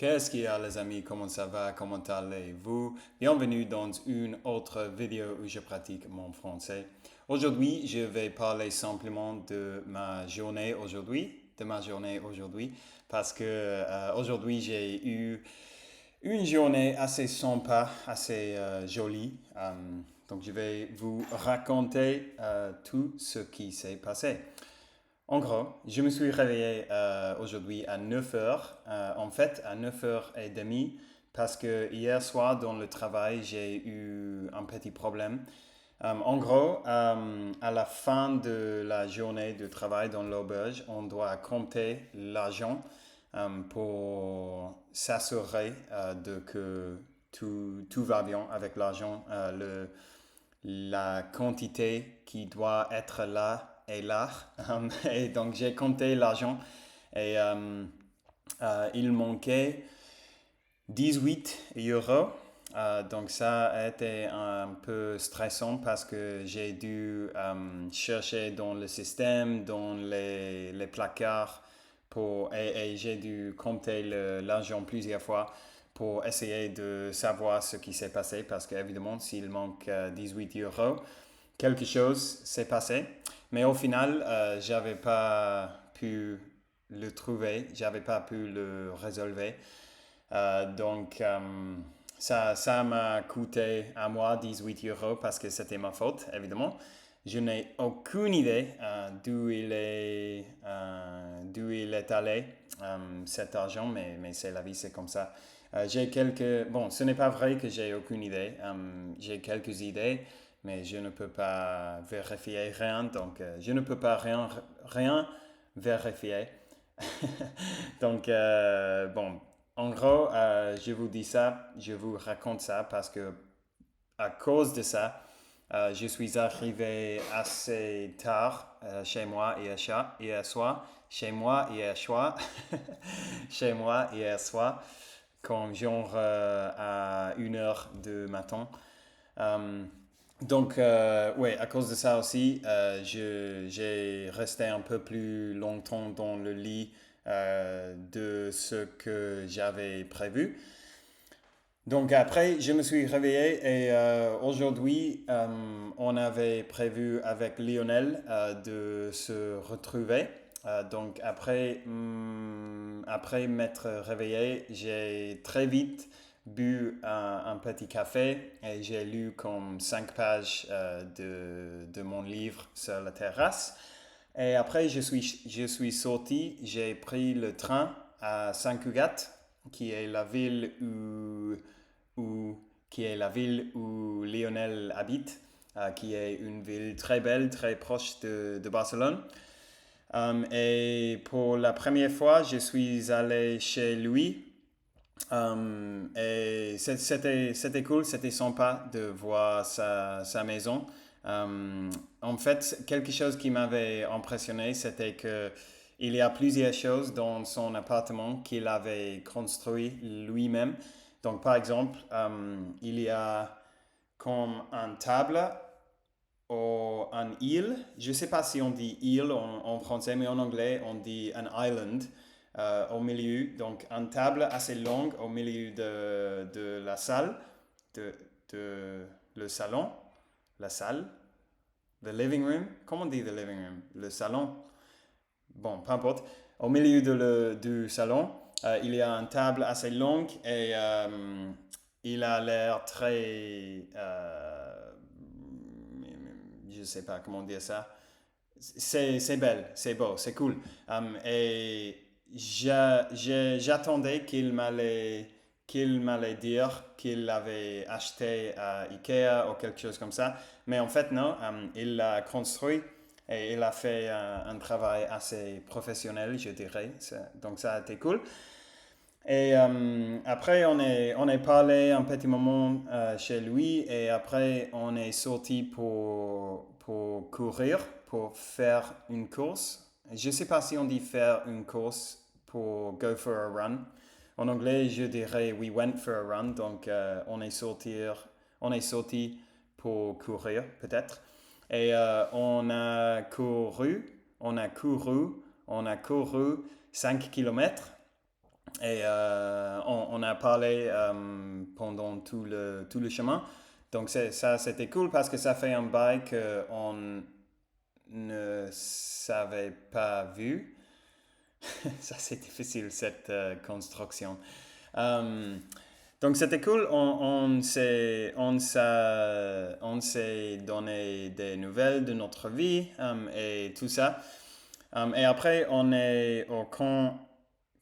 Qu'est-ce qu'il y a les amis? Comment ça va? Comment allez-vous? Bienvenue dans une autre vidéo où je pratique mon français. Aujourd'hui, je vais parler simplement de ma journée aujourd'hui, parce que aujourd'hui j'ai eu une journée assez sympa, assez jolie. Donc je vais vous raconter tout ce qui s'est passé. En gros, je me suis réveillé aujourd'hui à 9 heures, en fait à 9h30, parce que hier soir dans le travail, j'ai eu un petit problème. En gros, à la fin de la journée de travail dans l'auberge, on doit compter l'argent pour s'assurer de que tout va bien avec l'argent. La quantité qui doit être là est là. Et donc j'ai compté l'argent et il manquait 18 euros. Donc ça a été un peu stressant parce que j'ai dû chercher dans le système, dans les placards et j'ai dû compter l'argent plusieurs fois pour essayer de savoir ce qui s'est passé parce qu'évidemment s'il manque 18 euros, quelque chose s'est passé. Mais au final, j'avais pas pu le trouver, j'avais pas pu le résolver. Donc, ça m'a coûté à moi 18 euros parce que c'était ma faute, évidemment. Je n'ai aucune idée d'où il est allé cet argent, mais c'est la vie, c'est comme ça. J'ai quelques... Bon, ce n'est pas vrai que j'ai aucune idée. J'ai quelques idées, mais je ne peux pas vérifier rien, donc je ne peux pas rien vérifier. Donc, bon, en gros, je vous dis ça, je vous raconte ça parce que à cause de ça, je suis arrivé assez tard chez moi hier soir, chez moi hier soir, comme genre à 1 heure du matin. Euh, donc, ouais, à cause de ça aussi, j'ai resté un peu plus longtemps dans le lit de ce que j'avais prévu. Donc après, je me suis réveillé et aujourd'hui, on avait prévu avec Lionel de se retrouver. Donc après m'être réveillé, j'ai très vite bu un petit café et j'ai lu comme 5 pages de mon livre sur la terrasse. Et après, je suis sorti, j'ai pris le train à Saint Cugat, qui est la ville où, qui est la ville où Lionel habite, qui est une ville très belle, très proche de Barcelone. Et pour la première fois, je suis allé chez lui. Et c'était cool, c'était sympa de voir sa maison. En fait, quelque chose qui m'avait impressionné, c'était que il y a plusieurs choses dans son appartement qu'il avait construit lui-même. Donc, par exemple, il y a comme une table ou un île. Je ne sais pas si on dit île en français, mais en anglais, on dit an island au milieu. Donc, une table assez longue au milieu de la salle, de, de le salon, la salle, the living room. Comment on dit the living room? Le salon. Bon, peu importe. Au milieu du salon, il y a une table assez longue et il a l'air très... je ne sais pas comment dire ça. C'est belle, c'est beau, c'est cool. Et j'attendais qu'il m'allait dire qu'il l'avait acheté à Ikea ou quelque chose comme ça. Mais en fait, non, il l'a construit et il a fait un travail assez professionnel, je dirais. Donc ça a été cool. Et après, on est parlé un petit moment chez lui et après, on est sorti pour courir, pour faire une course. Je ne sais pas si on dit faire une course pour go for a run. En anglais, je dirais we went for a run. Donc, on est sorti pour courir, peut-être. Et on a couru 5 kilomètres. Et on a parlé pendant tout le chemin. Donc ça, c'était cool parce que ça fait un bail qu'on ne s'avait pas vu. Ça, c'est difficile, cette construction. Euh, donc c'était cool, on s'est donné des nouvelles de notre vie et tout ça. Et après,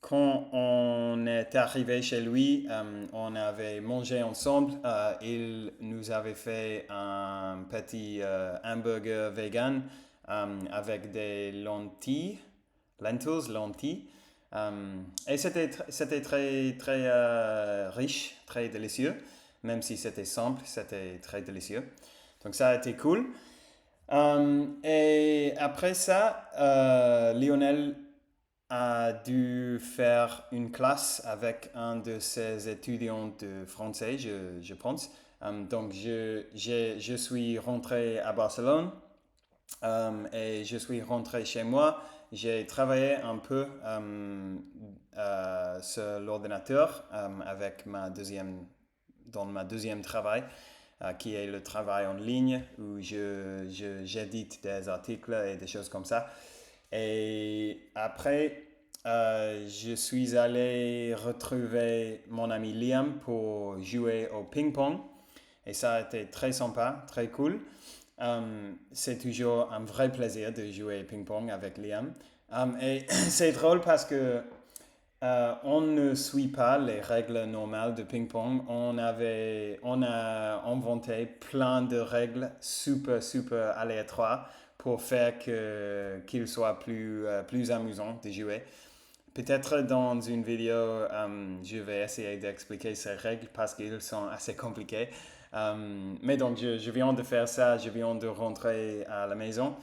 quand on est arrivé chez lui, on avait mangé ensemble. Il nous avait fait un petit hamburger vegan avec des lentilles. Et c'était très riche, très délicieux. Même si c'était simple, c'était très délicieux. Donc ça a été cool. Et après ça, Lionel a dû faire une classe avec un de ses étudiants de français, je pense. Donc je suis rentré à Barcelone et je suis rentré chez moi. J'ai travaillé un peu sur l'ordinateur avec dans ma deuxième travail, qui est le travail en ligne où j'édite des articles et des choses comme ça. Et après, je suis allé retrouver mon ami Liam pour jouer au ping-pong. Et ça a été très sympa, très cool. C'est toujours un vrai plaisir de jouer au ping-pong avec Liam. Et c'est drôle parce que on ne suit pas les règles normales de ping-pong. On a inventé plein de règles super aléatoires pour faire qu'il soit plus amusant de jouer. Peut-être dans une vidéo, je vais essayer d'expliquer ces règles parce qu'elles sont assez compliquées. Mais donc, je viens de faire ça, je viens de rentrer à la maison.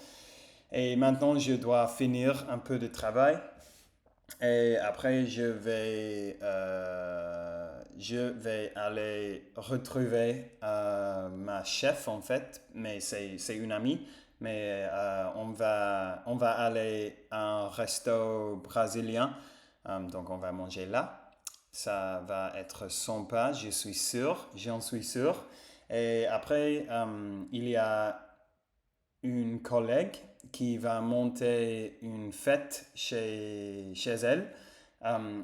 Et maintenant, je dois finir un peu de travail. Et après, je vais aller retrouver ma chef, en fait, mais c'est une amie. Mais on va aller à un resto brésilien, donc on va manger là. Ça va être sympa, je suis sûr, j'en suis sûr. Et après, il y a une collègue qui va monter une fête chez elle.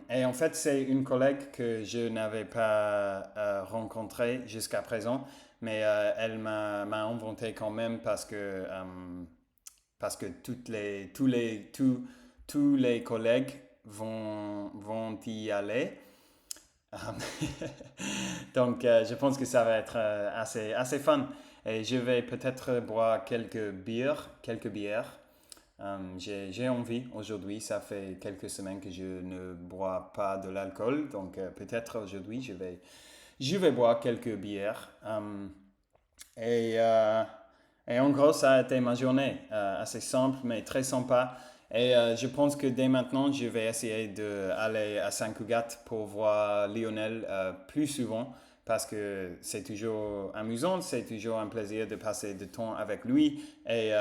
Et en fait, c'est une collègue que je n'avais pas rencontrée jusqu'à présent, mais elle m'a inventé quand même parce que tous les collègues vont y aller. Donc, je pense que ça va être assez fun. Et je vais peut-être boire quelques bières. J'ai envie aujourd'hui. Ça fait quelques semaines que je ne bois pas de l'alcool. Donc, peut-être aujourd'hui, je vais boire quelques bières. Et, euh, et en gros, ça a été ma journée. Assez simple, mais très sympa. Et je pense que dès maintenant, je vais essayer d'aller à Saint Cugat pour voir Lionel plus souvent parce que c'est toujours amusant, c'est toujours un plaisir de passer du temps avec lui. Et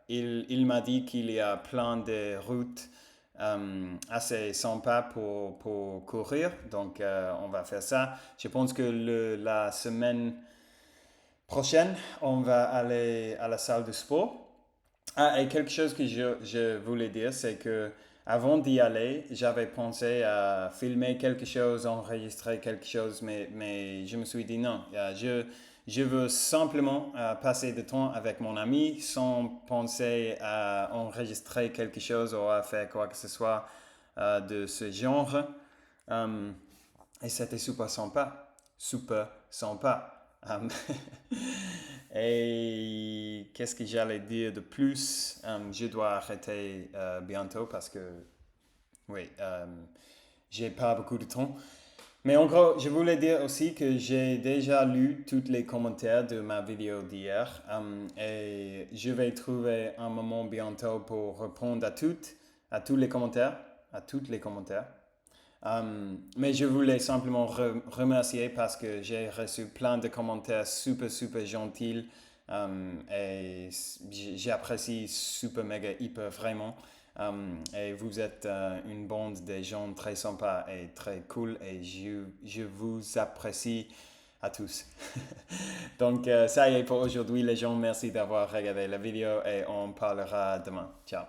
il m'a dit qu'il y a plein de routes assez sympas pour courir. Donc, on va faire ça. Je pense que la semaine prochaine, on va aller à la salle de sport. Ah, et quelque chose que je voulais dire, c'est que avant d'y aller, j'avais pensé à filmer quelque chose, enregistrer quelque chose, mais je me suis dit non, je veux simplement passer du temps avec mon ami sans penser à enregistrer quelque chose ou à faire quoi que ce soit de ce genre. Euh, et c'était super sympa. Et qu'est-ce que j'allais dire de plus? Je dois arrêter bientôt parce que, oui, j'ai pas beaucoup de temps. Mais en gros, je voulais dire aussi que j'ai déjà lu tous les commentaires de ma vidéo d'hier et je vais trouver un moment bientôt pour répondre à tous les commentaires, à tous les commentaires. Mais je voulais simplement remercier parce que j'ai reçu plein de commentaires super gentils et j'apprécie super méga hyper vraiment. Et vous êtes une bande de gens très sympas et très cool et je vous apprécie à tous. Donc, ça y est pour aujourd'hui, les gens. Merci d'avoir regardé la vidéo et on parlera demain. Ciao.